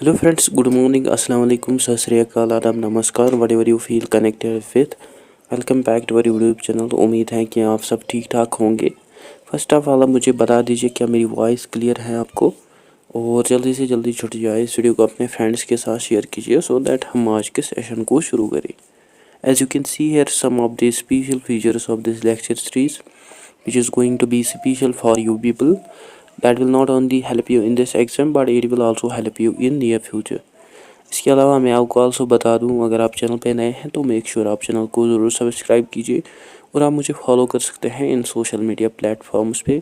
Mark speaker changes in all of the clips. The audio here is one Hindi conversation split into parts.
Speaker 1: Hello friends, good morning, assalamu alaikum, sat sri akal, आदाब, नमस्कार, whatever you feel connected with. Welcome back to our YouTube channel. उम्मीद है कि आप सब ठीक ठाक होंगे। फर्स्ट ऑफ ऑल मुझे बता दीजिए क्या मेरी वॉइस क्लियर है आपको, और जल्दी से जल्दी छुट जाए इस वीडियो को अपने फ्रेंड्स के साथ शेयर कीजिए सो दैट हम आज के सेशन को शुरू करें। As you can see here some of the special features of this lecture series which is going to be special for you people, that will not only help you in this exam but it will also help you in near future. इसके अलावा मैं आपको आल्सो बता दूं, अगर आप चैनल पे नए हैं तो मेक श्योर आप चैनल को ज़रूर सब्सक्राइब कीजिए और आप मुझे फॉलो कर सकते हैं इन सोशल मीडिया प्लेटफॉर्म्स पे।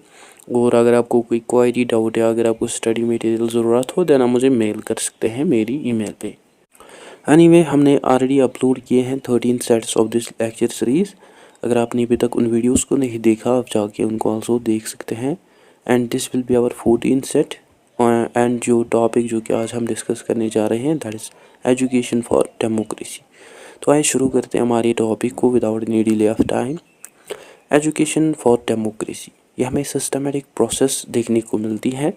Speaker 1: और अगर आपको कोई क्वेरी डाउट है, अगर आपको स्टडी मटेरियल ज़रूरत हो देन आप मुझे मेल कर सकते हैं मेरी ईमेल पे। एनीवे, हमने ऑलरेडी अपलोड किए हैं 13 sets of this lecture series. अगर आपने अभी तक उन वीडियोस को नहीं देखा आप जाके उनको आल्सो देख सकते हैं। And this will be our 14 set. And जो टॉपिक जो कि आज हम डिस्कस करने जा रहे हैं that is education for democracy. तो आइए शुरू करते हैं हमारे टॉपिक को without any delay of time. Education for democracy, ये हमें सिस्टमेटिक प्रोसेस देखने को मिलती है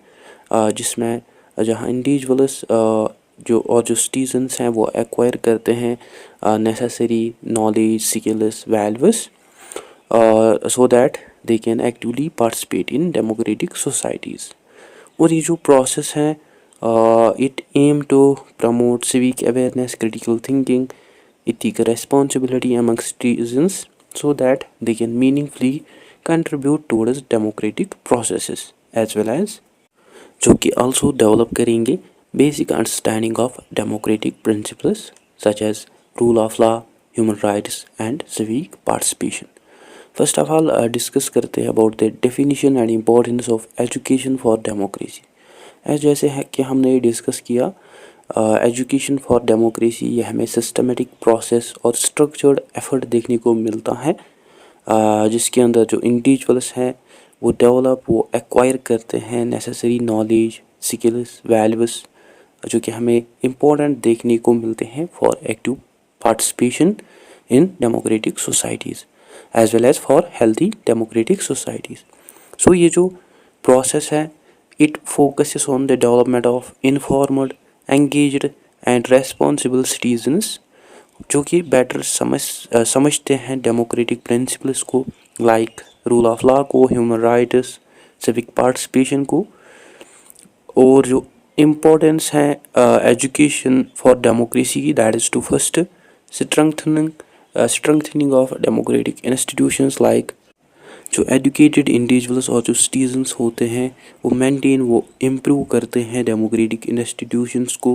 Speaker 1: जिसमें जहाँ इंडिविजुअल्स जो सिटीजन्स हैं वो एक्वायर करते हैं necessary knowledge, skills, values so that they can actively participate in democratic societies. और ये जो प्रोसेस है it aim to promote civic awareness, critical thinking, ethical responsibility among citizens so that they can meaningfully contribute towards democratic processes as well as जो कि also develop करेंगे basic understanding of democratic principles such as rule of law, human rights and civic participation. First of all discuss करते हैं about the definition and importance of education for democracy. जैसे है कि हमने ये डिस्कस किया, एजुकेशन फॉर डेमोक्रेसी ये हमें सिस्टमेटिक प्रोसेस और स्ट्रक्चर्ड एफर्ट देखने को मिलता है जिसके अंदर जो इंडिविजुअल्स हैं वो डेवलप, वो एक्वायर करते हैं नेसेसरी नॉलेज, स्किल्स, वैल्यूज जो कि हमें इम्पोर्टेंट देखने को मिलते हैं for active participation in democratic societies as well as for healthy democratic societies. So ये जो process है it focuses on the development of informed, engaged and responsible citizens जो कि better समझते हैं democratic principles को, like rule of law को, human rights, civic participation को। और जो importance है education for democracy की, that is to first strengthening of democratic institutions like जो educated individuals और जो citizens होते हैं वो maintain, वो improve करते हैं democratic institutions को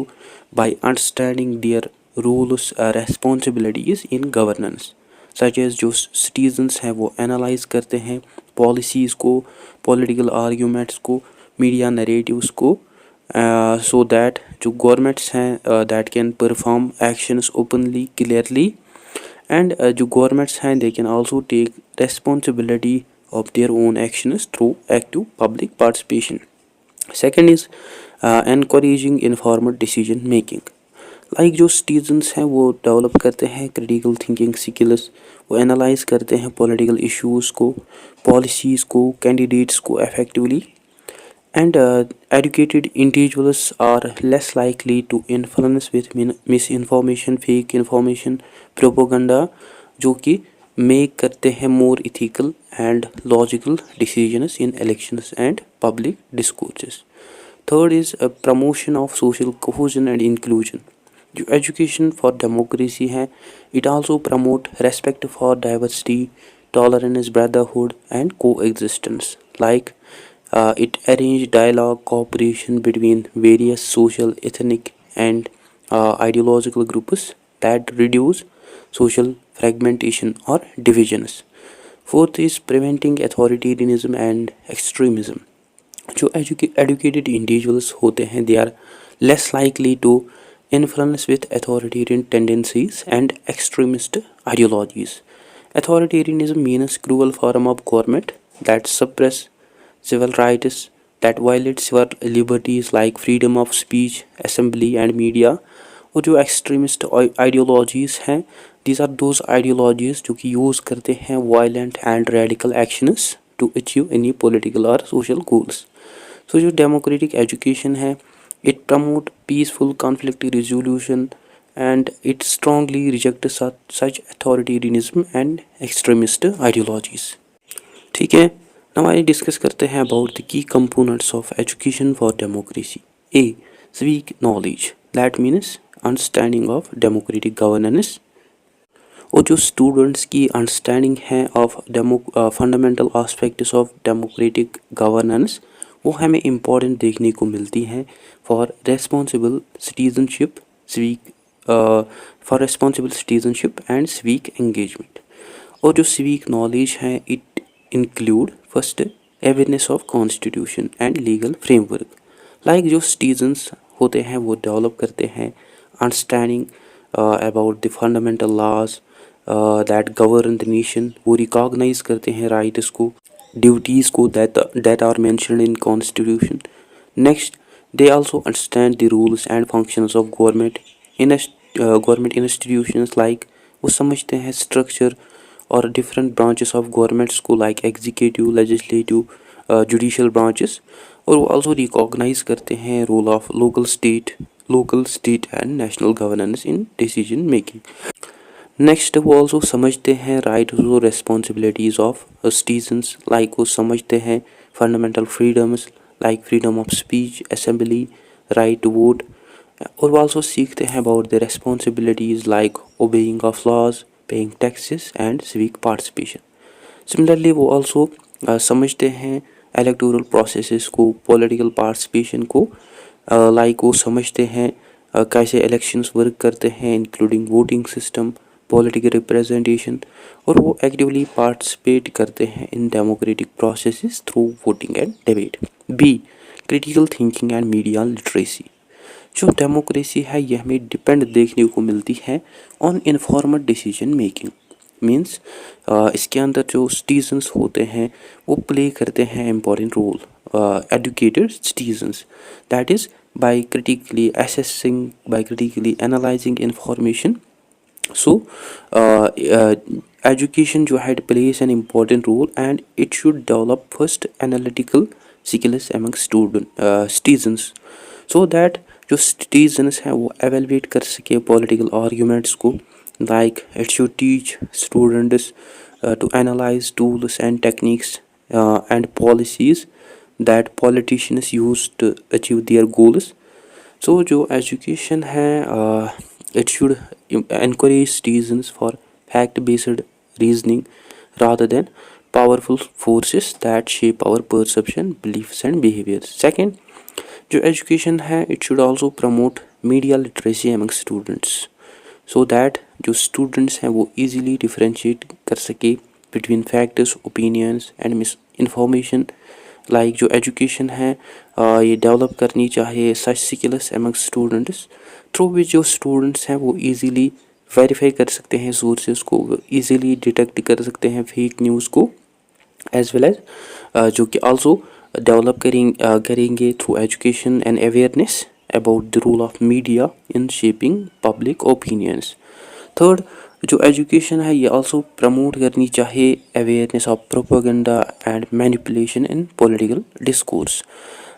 Speaker 1: by understanding their roles, responsibilities in governance, such as जो citizens हैं वो analyze करते हैं policies को, political arguments को, media narratives को, so that जो governments हैं that can perform actions openly, clearly, and जो governments हैं they can also take responsibility of their own actions through active public participation. Second is encouraging informed decision making. Like जो citizens हैं वो develop करते हैं critical thinking skills, वो analyze करते हैं political issues को, policies को, candidates को effectively, and educated individuals are less likely to influence with misinformation, fake information, propaganda जो कि make करते हैं more ethical and logical decisions in elections and public discourses. Third is a promotion of social cohesion and inclusion. जो education for democracy है it also promote respect for diversity, tolerance, brotherhood and coexistence. Like it arrange dialogue, cooperation between various social, ethnic and ideological groups that reduce social fragmentation or divisions. Fourth is preventing authoritarianism and extremism. जो educated individuals होते हैं they are less likely to influence with authoritarian tendencies and extremist ideologies. Authoritarianism means cruel form of government that suppress civil rights, that violates your liberties like freedom of speech, assembly and media. और जो extremist ideologies हैं these are those ideologies जो कि use करते हैं violent and radical actions to achieve any political or social goals. So जो democratic education है It promotes peaceful conflict resolution, and it strongly rejects such authoritarianism and extremist ideologies. ठीक है, now I डिस्कस करते हैं about the key components of education for democracy. A. Civic knowledge, that means understanding of democratic governance. और जो स्टूडेंट्स की अंडरस्टैंडिंग है of fundamental aspects of democratic governance वो हमें इम्पॉर्टेंट देखने को मिलती है for responsible citizenship civic and civic engagement. और जो सिविक नॉलेज है it include first awareness of constitution and legal framework. Like जो सिटीजन्स होते हैं वो डेवलप करते हैं understanding about the fundamental laws that govern the nation. वो रिकॉग्नाइज करते हैं राइट्स को, ड्यूटीज़ को that are mentioned in constitution. Next, they also understand the rules and functions of government institutions. Like वो समझते हैं स्ट्रक्चर और डिफरेंट ब्रांचेस ऑफ गवर्नमेंट्स को, like executive, legislative, judicial branches. और वो आल्सो रिकॉग्नाइज करते हैं role of local state and national governance in decision making. Next, वो ऑल्सो समझते हैं राइट्स और रिस्पॉन्सिबिलिटीज़ ऑफ सिटीजन्स. लाइक वो समझते हैं fundamental freedoms like freedom of speech, assembly, right to vote. और वो ऑल्सो सीखते हैं about the responsibilities like obeying of laws, paying taxes and civic participation. Similarly वो ऑल्सो समझते हैं इलेक्टोरल प्रोसेसेस को, पॉलिटिकल पार्टिसिपेशन को. लाइक वो समझते हैं कैसे इलेक्शंस वर्क करते हैं including voting system, political representation. और वो एक्टिवली पार्टिसिपेट करते हैं in democratic processes through voting and debate. B. Critical thinking and media literacy. जो डेमोक्रेसी है ये हमें डिपेंड देखने को मिलती है on informed decision making. Means इसके अंदर जो सिटीजन्स होते हैं वो प्ले करते हैं important role, educated citizens, that is by critically assessing, by critically analyzing information. So education जो है plays an important role and it should develop first analytical skills among citizens so that जो citizens हैं वो evaluate कर सके political arguments को. Like it should teach students to analyze tools and techniques and policies that politicians use to achieve their goals. So जो education है it should encourage citizens for fact-based reasoning rather than powerful forces that shape our perception, beliefs and behaviors. Second, जो education है it should also promote media literacy among students so that जो students हैं वो easily differentiate कर सके between facts, opinions and misinformation. Like जो एजुकेशन है ये डेवलप करनी चाहिए such skills among students through which जो स्टूडेंट्स हैं वो इजीली वेरीफाई कर सकते हैं सोर्सेज को, इजीली डिटेक्ट कर सकते हैं फेक न्यूज़ को, एज वेल एज जो कि आल्सो डेवलप करेंगे through education and awareness about the role of media in shaping public opinions. Third, जो एजुकेशन है ये आल्सो प्रमोट करनी चाहिए awareness of propaganda and manipulation in political discourse.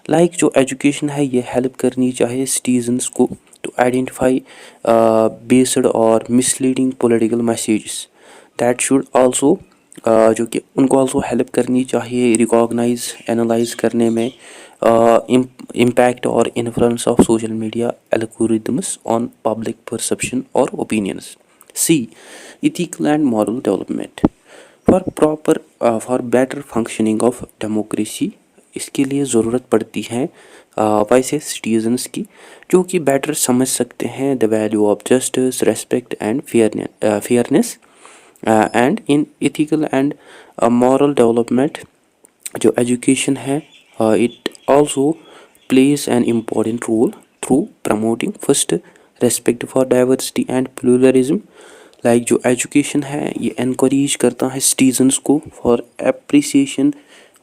Speaker 1: Like जो एजुकेशन है ये हेल्प करनी चाहिए सिटीजन्स को टू आइडेंटिफाई बेस्ड और misleading political messages. That should also जो कि उनको आल्सो हेल्प करनी चाहिए रिकॉग्नाइज एनालाइज करने में इम्पैक्ट और influence of social media algorithms on public perception और opinions. C. Ethical and moral development. For better functioning of democracy इसके लिए ज़रूरत पड़ती है वैसे सिटीजन्स की जो कि बेटर समझ सकते हैं the value of justice, respect and fairness. And in ethical and moral development जो एजुकेशन है it also plays an important role through promoting first respect for diversity and pluralism. Like जो एजुकेशन है ये इनकरेज करता है सिटीजन्स को for appreciation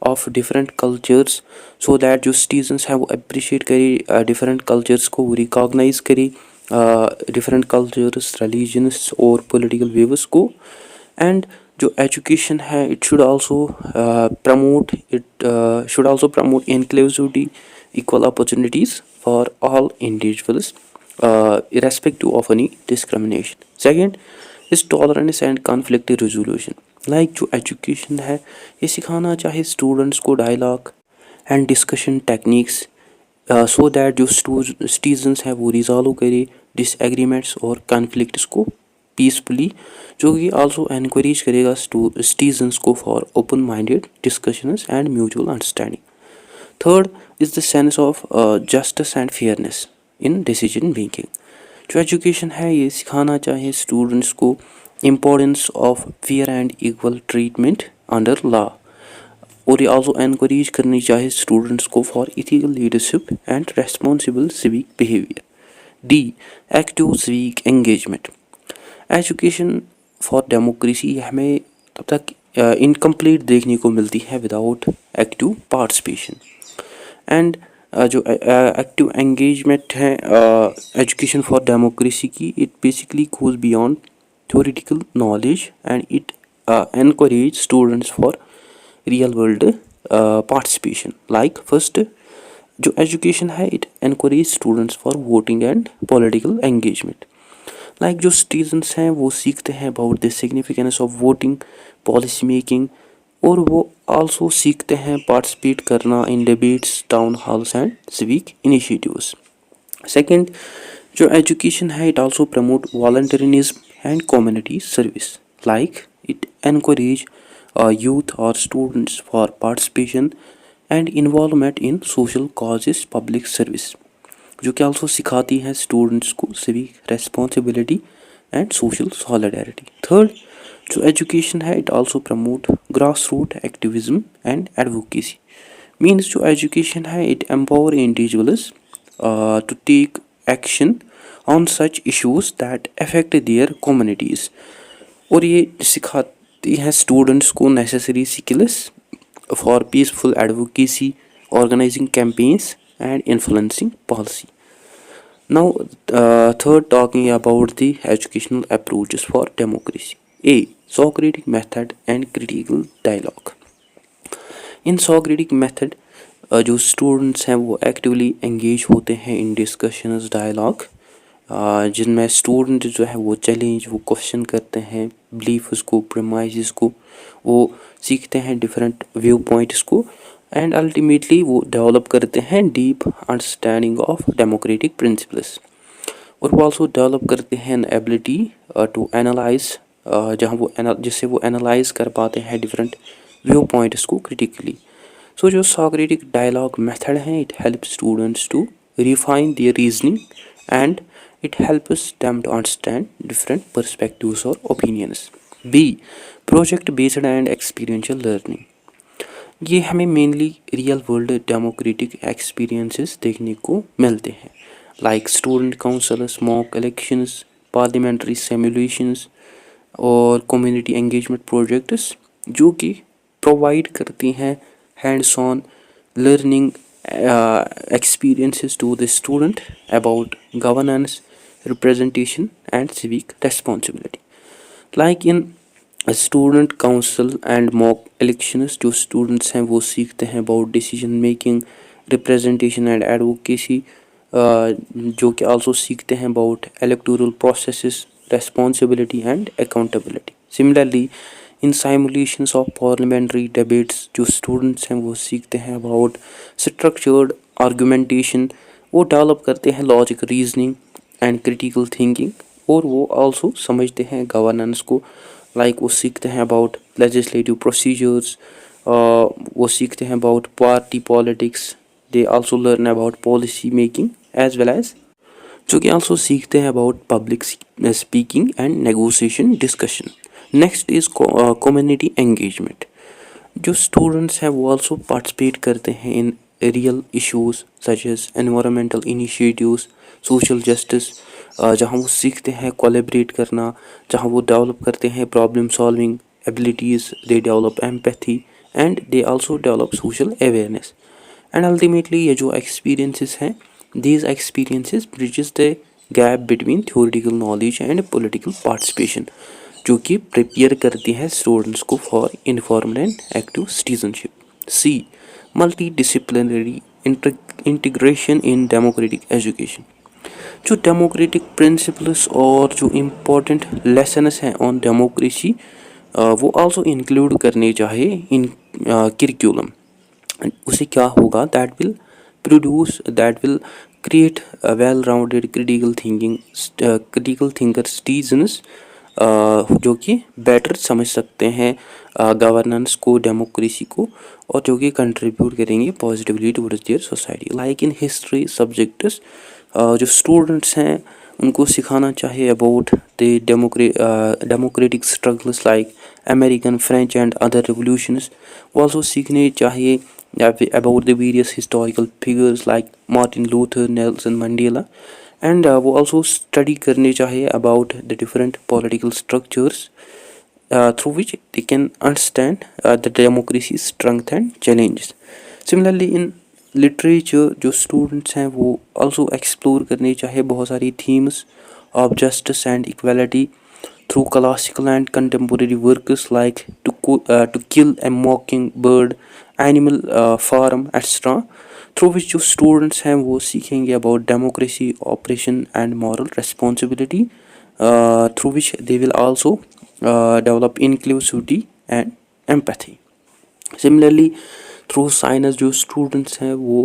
Speaker 1: of different cultures so that जो सिटीजन्स हैं वो अप्रिशिएट करे डिफरेंट कल्चर्स को, वो रिकॉग्नाइज करे डिफरेंट कल्चर्स, रिलीजन्स और पॉलिटिकल व्यूज को. एंड जो एजुकेशन है it should also promote inclusivity equal opportunities for all individuals, irrespective of any discrimination. Second is tolerance and conflict resolution. Like जो education है ये सिखाना चाहे students को dialogue and discussion techniques, so that जो citizens हैं वो resolve करे disagreements और conflicts को peacefully, जो कि also encourage करेगा citizens को for open minded discussions and mutual understanding. Third is the sense of justice and fairness in decision making. जो एजुकेशन है ये सिखाना चाहे स्टूडेंट्स को importance of fair and equal treatment under law, और ये आल्सो एनकरेज करनी चाहे स्टूडेंट्स को for ethical leadership and responsible civic behaviour. D, active civic engagement. Education for democracy हमें तब तक इनकम्प्लीट देखने को मिलती है विदाउट एक्टिव पार्टिसिपेशन. एंड जो एक्टिव एंगेजमेंट है एजुकेशन फॉर डेमोक्रेसी की, it basically goes beyond theoretical knowledge and it encourage students for real world participation. Like first जो एजुकेशन है it encourage students for voting and political engagement. Like जो सिटीजन्स हैं वो सीखते हैं about the significance of voting, policy making, और वो आल्सो सीखते हैं पार्टिसिपेट करना in debates, town halls and civic initiatives. Second जो एजुकेशन है it also promote volunteerism and community service. Like it encourage youth or students for participation and involvement in social causes, public service, जो कि आल्सो सिखाती है स्टूडेंट्स को civic responsibility and social solidarity. Third जो एजुकेशन है it also promote grass root activism and advocacy. Means जो एजुकेशन है it empower individuals to take action on such issues that affect their communities, और ये सिखाती है स्टूडेंट्स को necessary skills for peaceful advocacy, organizing campaigns and influencing policy. Now, third, talking about the educational approaches for democracy. A. Socratic method and critical dialogue. In Socratic method, जो students हैं वो actively engage होते हैं in discussions, dialogue, जिनमें student जो है वो challenge, वो question करते हैं beliefs को, premises को, वो सीखते हैं different viewpoints को, एंड अल्टीमेटली वो डेवलप करते हैं deep understanding of democratic principles. और वो आल्सो डेवलप करते हैं एबिलिटी टू एनालाइज, जहाँ वो जिससे वो एनालाइज कर पाते हैं डिफरेंट व्यू पॉइंट्स को क्रिटिकली. सो जो सॉक्रेटिक डायलॉग मेथड है it help students to refine their reasoning and it helps them to understand different perspectives और opinions. B. Project based and experiential learning. ये हमें mainly real world democratic experiences देखने को मिलते हैं, like student councils, mock elections, parliamentary simulations और कम्युनिटी एंगेजमेंट प्रोजेक्ट्स, जो कि प्रोवाइड करती हैं hands on learning experiences to the student about governance, representation and civic responsibility. Like in student council and mock elections, जो स्टूडेंट्स हैं वो सीखते हैं about decision making, representation and advocacy, जो कि आल्सो सीखते हैं about electoral processes, responsibility and accountability. Similarly in simulations of parliamentary debates, जो स्टूडेंट्स हैं वो सीखते हैं अबाउट स्ट्रक्चर्ड आर्गूमेंटेशन, वो डेवलप करते हैं logic reasoning and critical thinking, और वो आल्सो समझते हैं गवर्नेंस को. लाइक वो सीखते हैं अबाउट लेजिस्लेटिव प्रोसीजर्स, वो सीखते हैं about party politics, they also learn about policy making as well as, जो कि आल्सो सीखते हैं about public speaking and negotiation discussion. Next is community engagement. जो स्टूडेंट्स हैं वो आल्सो पार्टिसिपेट करते हैं in real issues such as environmental initiatives, social justice, जहाँ वो सीखते हैं कोलैबोरेट करना, जहाँ वो डेवलप करते हैं problem solving abilities, they develop empathy and they also develop social awareness. And ultimately ये जो एक्सपीरियंसेस हैं, these experiences bridges the gap between theoretical knowledge and political participation, जो कि प्रिपेयर करती है स्टूडेंट्स को for informed and active citizenship. C. Multidisciplinary integration in democratic education. जो डेमोक्रेटिक प्रिंसिपल्स और जो इम्पोर्टेंट लेसन्स हैं ऑन डेमोक्रेसी वो आल्सो इंक्लूड करने चाहिए इन करिकुलम। उससे क्या होगा, that will create well rounded critical thinker citizens जो कि बेटर समझ सकते हैं गवर्नेंस को, डेमोक्रेसी को, और जो कि कंट्रीब्यूट करेंगे positively towards their society. Like in history subjects जो स्टूडेंट्स हैं उनको सिखाना चाहिए about the democratic struggles like American, French and other revolutions. वो आल्सो सीखने चाहिए about the various historical figures like Martin Luther, Nelson Mandela, and वो also study करने चाहिए about the different political structures through which they can understand the democracy's strength and challenges. Similarly in literature जो students हैं वो also explore करने चाहिए बहुत सारी themes of justice and equality through classical and contemporary works like to kill a mockingbird, Animal Farm, etc. through which जो students हैं वो सीखेंगे about democracy, operation and moral responsibility, through which they will also develop inclusivity and empathy. Similarly through science जो स्टूडेंट्स हैं वो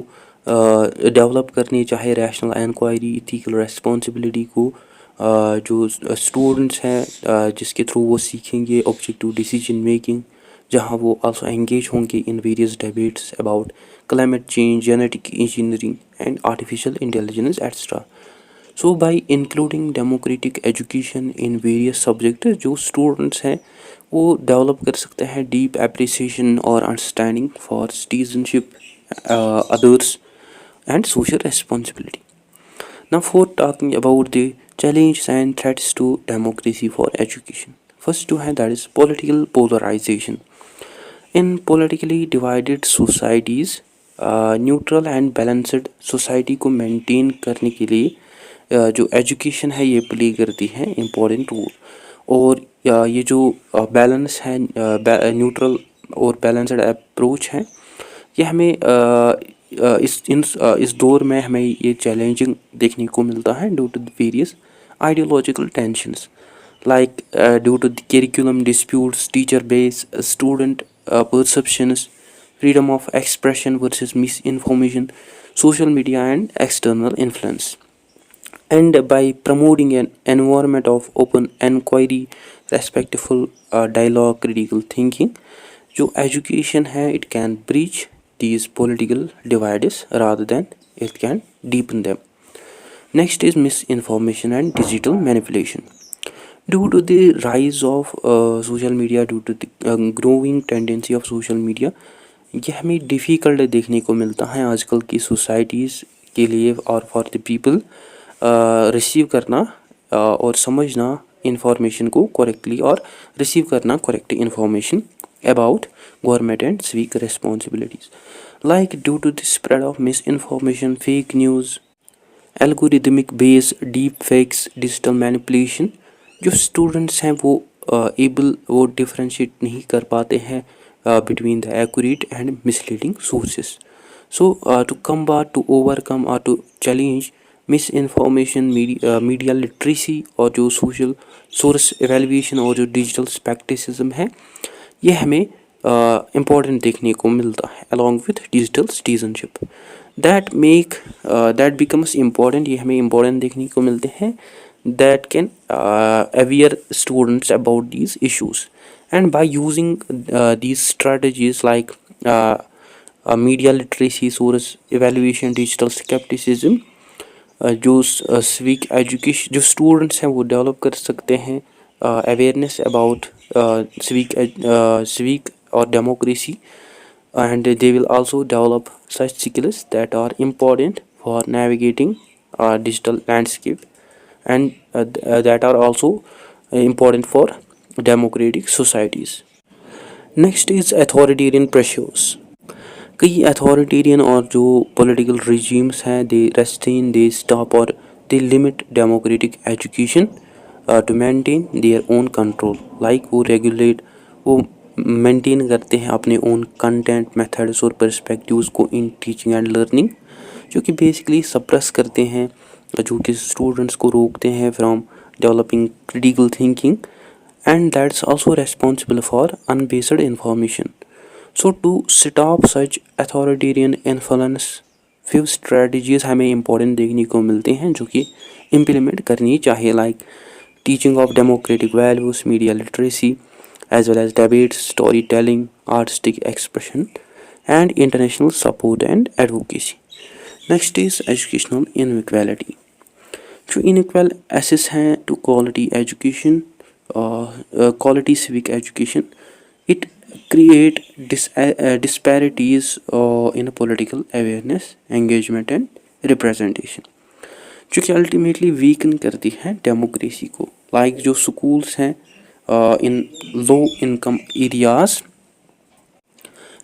Speaker 1: डेवलप करनी चाहिए रैशनल इंक्वायरी, इथिकल रेस्पॉन्सिबिलिटी को। जो स्टूडेंट्स हैं जिसके थ्रू वो सीखेंगे ऑब्जेक्टिव डिसीजन मेकिंग, जहाँ वो आल्सो एंगेज होंगे in various debates about climate change, genetic engineering and artificial intelligence etcetera. So bye including democratic education in various subject जो स्टूडेंट्स हैं वो डेवलप कर सकते हैं डीप एप्रिसिएशन और understanding for citizenship, others and social responsibility. Now for talking about the challenges and threats to democracy for education. First to have that is political polarization. In politically divided societies, neutral and balanced society को मेंटेन करने के लिए जो एजुकेशन है ये प्ले करती है इम्पोर्टेंट रोल। और ये जो बैलेंस है, न्यूट्रल और बैलेंस्ड अप्रोच है, ये हमें इस दौर में हमें ये चैलेंजिंग देखने को मिलता है due to the various ideological tensions like due to the curriculum disputes, teacher bias, student perceptions, freedom of expression versus misinformation, social media and external influence. And by promoting an environment of open inquiry, respectful dialogue, critical thinking, जो education है it can bridge these political divides rather than it can deepen them. Next is misinformation and digital manipulation. Due to the rise of social media, due to the growing tendency of social media, ये हमें डिफ़िकल्ट देखने को मिलता है आजकल की सोसाइटीज़ के लिए और फॉर द पीपल रिसीव करना और समझना इंफॉर्मेशन को करेक्टली और रिसीव करना correct information about government and civic responsibilities. Like due to the spread of misinformation, fake news, algorithmic based deep fakes, digital manipulation, जो स्टूडेंट्स हैं वो डिफ्रेंशिएट नहीं कर पाते हैं between the accurate and misleading sources. So to combat, to overcome or to challenge misinformation, media literacy और जो social source evaluation और जो digital skepticism है, ये हमें important देखने को मिलता है along with digital citizenship that becomes important. ये हमें important देखने को मिलते हैं that can aware students about these issues, and by using these strategies like media literacy, source evaluation, digital skepticism, जो civic education जो students हैं वो develop कर सकते हैं awareness about civic or democracy, and they will also develop such skills that are important for navigating digital landscape, and that are also important for democratic societies. Next is authoritarian pressures. कई अथॉरिटेरियन और जो पॉलिटिकल regimes हैं they restrain, they stop और they limit democratic education to maintain their own control. Like वो regulate, वो maintain करते हैं अपने own content, methods और perspectives को in teaching and learning. जो कि बेसिकली सप्रेस करते हैं, जो कि स्टूडेंट्स को रोकते हैं from developing critical thinking, and that's also responsible for unbased information. So to stop such authoritarian influence, few strategies हमें important देखने को मिलते हैं जो कि implement करनी चाहिए, like teaching of democratic values, media literacy, as well as debates, storytelling, artistic expression, and international support and advocacy. Next is educational inequality. जो inequal access हैं to quality education, quality civic education, it create disparities in political awareness, engagement and representation, जो कि अल्टीमेटली वीकन करती है डेमोक्रेसी को. लाइक जो स्कूल्स हैं in low income areas,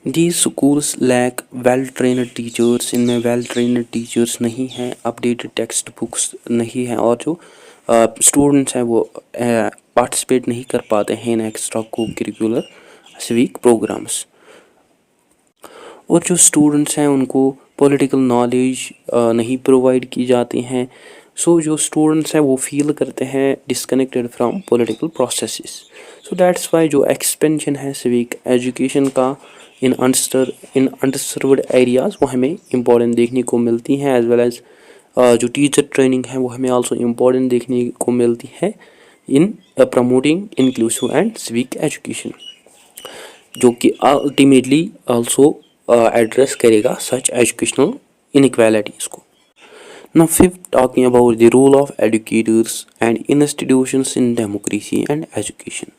Speaker 1: these schools lack well trained teachers, इनमें वेल ट्रेनड टीचर्स नहीं हैं, अपडेटेड टेक्स्ट बुक्स नहीं हैं, और जो स्टूडेंट्स हैं वो पार्टिसिपेट नहीं कर पाते हैं इन एक्स्ट्रा को करिकुलर सिविक प्रोग्राम्स. और जो स्टूडेंट्स हैं उनको पॉलिटिकल नॉलेज नहीं प्रोवाइड की जाती हैं. सो जो स्टूडेंट्स हैं वो फील करते हैं disconnected from political processes. So that's why जो एक्सपेंशन है सिविक एजुकेशन का इन अंडरसर्व्ड एरियाज़ वो हमें इम्पोर्टेंट देखने को मिलती हैं, एज वेल एज जो टीचर ट्रेनिंग है वो हमें आल्सो इम्पोर्टेंट देखने को मिलती है इन promoting inclusive and civic education, जो कि अल्टीमेटली आल्सो एड्रेस करेगा सच एजुकेशनल इनइक्वालिटीज़ को. Now fifth, talking about the role of educators and institutions in democracy and education.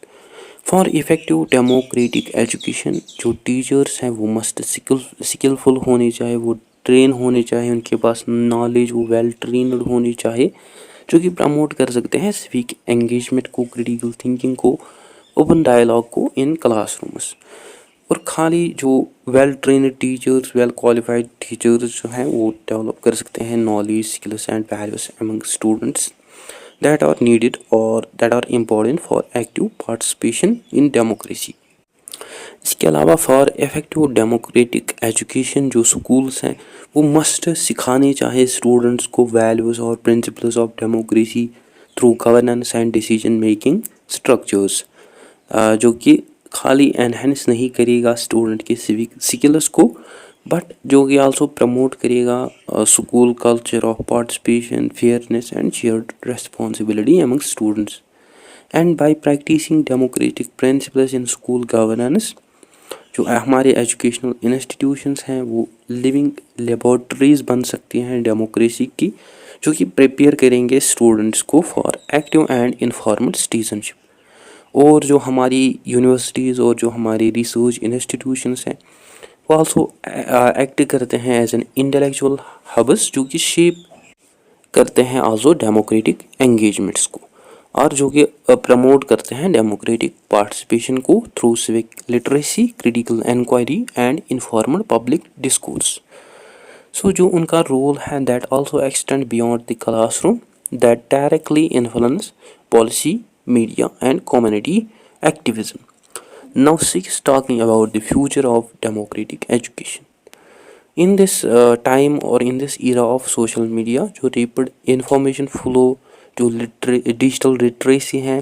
Speaker 1: For effective democratic education, जो टीचर्स हैं वो मस्ट स्किलफुल होने चाहिए, वो ट्रेन होने चाहिए, उनके पास नॉलेज वो वेल ट्रेनड होनी चाहिए, जो कि प्रमोट कर सकते हैं सिविक एंगेजमेंट को, क्रिटिकल थिंकिंग को, ओपन डायलॉग को इन क्लासरूम्स. और खाली जो well trained teachers, well qualified teachers जो हैं वो डेवलप कर सकते हैं knowledge, skills and values among students that are needed or that are important for active participation in democracy. इसके अलावा फॉर इफ़ेक्टिव डेमोक्रेटिक एजुकेशन जो स्कूल्स हैं वो मस्ट सिखाने चाहे स्टूडेंट्स को वैल्यूज़ और principles of democracy through governance and decision making structures, जो कि खाली एनहेंस नहीं करेगा स्टूडेंट के सिविक स्किल्स को, बट जो कि आल्सो प्रमोट करेगा school culture of participation, fairness and shared responsibility among students. And by practicing democratic principles in school governance, जो हमारे एजुकेशनल इंस्टीट्यूशंस हैं वो लिविंग लेबॉर्ट्रीज बन सकती हैं डेमोक्रेसी की, जो कि प्रिपेयर करेंगे स्टूडेंट्स को for active and informal citizenship. और जो हमारी यूनिवर्सिटीज़ और जो हमारी रिसर्च इंस्टीट्यूशंस हैं वो आल्सो एक्ट करते हैं एज एन इंटेलेक्चुअल हब्स, जो कि शेप करते हैं आल्सो डेमोक्रेटिक एंगेजमेंट्स को, और जो कि प्रमोट करते हैं डेमोक्रेटिक पार्टिसिपेशन को through civic literacy, critical inquiry and informal public discourse. So जो उनका रोल है that also extend beyond the classroom, that directly influence policy, media and community activism. Now six, talking about the future of democratic education. In this time or in this era of social media, जो rapid information flow, जो डिजिटल लिटरेसी है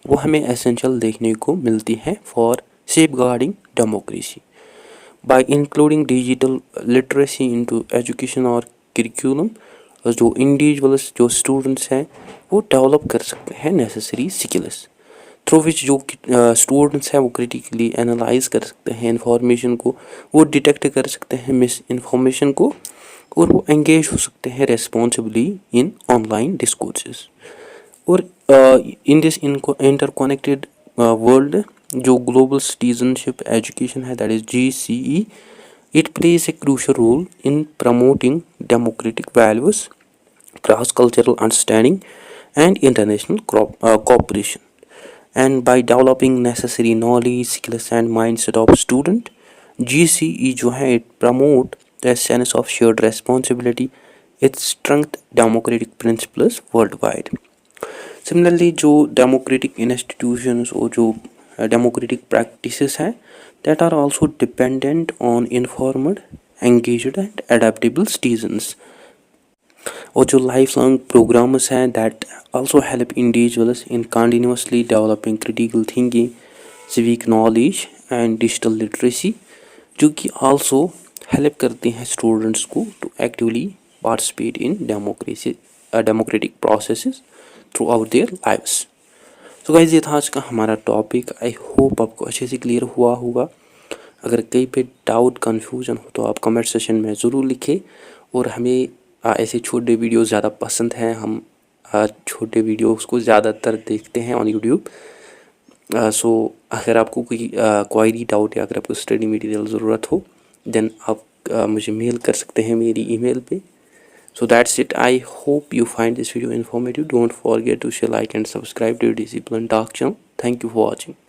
Speaker 1: वो हमें एसेंशियल देखने को मिलती है for safeguarding democracy. Bye including digital literacy into education और करिकुलम, जो इंडिविजुअल्स, जो स्टूडेंट्स हैं वो डेवलप कर सकते हैं नेसेसरी स्किल्स थ्रू विच जो स्टूडेंट्स हैं वो क्रिटिकली एनालाइज कर सकते हैं इंफॉर्मेशन को, वो डिटेक्ट कर सकते हैं मिस इन्फॉर्मेशन को, और वो एंगेज हो सकते हैं रेस्पॉन्सिबली इन ऑनलाइन डिस्कोर्सेस. और इन दिस इंटरकनेक्टेड वर्ल्ड जो ग्लोबल सिटीजनशिप एजुकेशन है that is GCE, it plays a crucial role in promoting democratic values, cross-cultural understanding, and international cooperation. And by developing necessary knowledge, skills, and mindset of student, GCE जो है it promote the sense of shared responsibility, it strength democratic principles worldwide. Similarly, जो democratic institutions और जो democratic practices हैं that are also dependent on informed, engaged, and adaptable citizens. और जो लाइफ लॉन्ग प्रोग्राम्स हैं that also help individuals in continuously developing critical thinking, civic knowledge and digital literacy, जो कि आल्सो हेल्प करते हैं स्टूडेंट्स को to actively participate in democratic processes throughout their lives. तो गाइस, ये था आज का हमारा टॉपिक। आई होप आपको अच्छे से क्लियर हुआ होगा। अगर कहीं पे डाउट कन्फ्यूजन हो तो आप कमेंट सेशन में ज़रूर लिखें। और हमें ऐसे छोटे वीडियोस ज़्यादा पसंद हैं, हम छोटे वीडियोस को ज़्यादातर देखते हैं ऑन यूट्यूब। सो अगर आपको कोई क्वायरी डाउट या अगर आपको स्टडी मटेरियल ज़रूरत हो देन आप मुझे मेल कर सकते हैं मेरी ईमेल पे। So that's it. I hope you find this video informative. Don't forget to share, like and subscribe to Discipline Talk channel. Thank you for watching.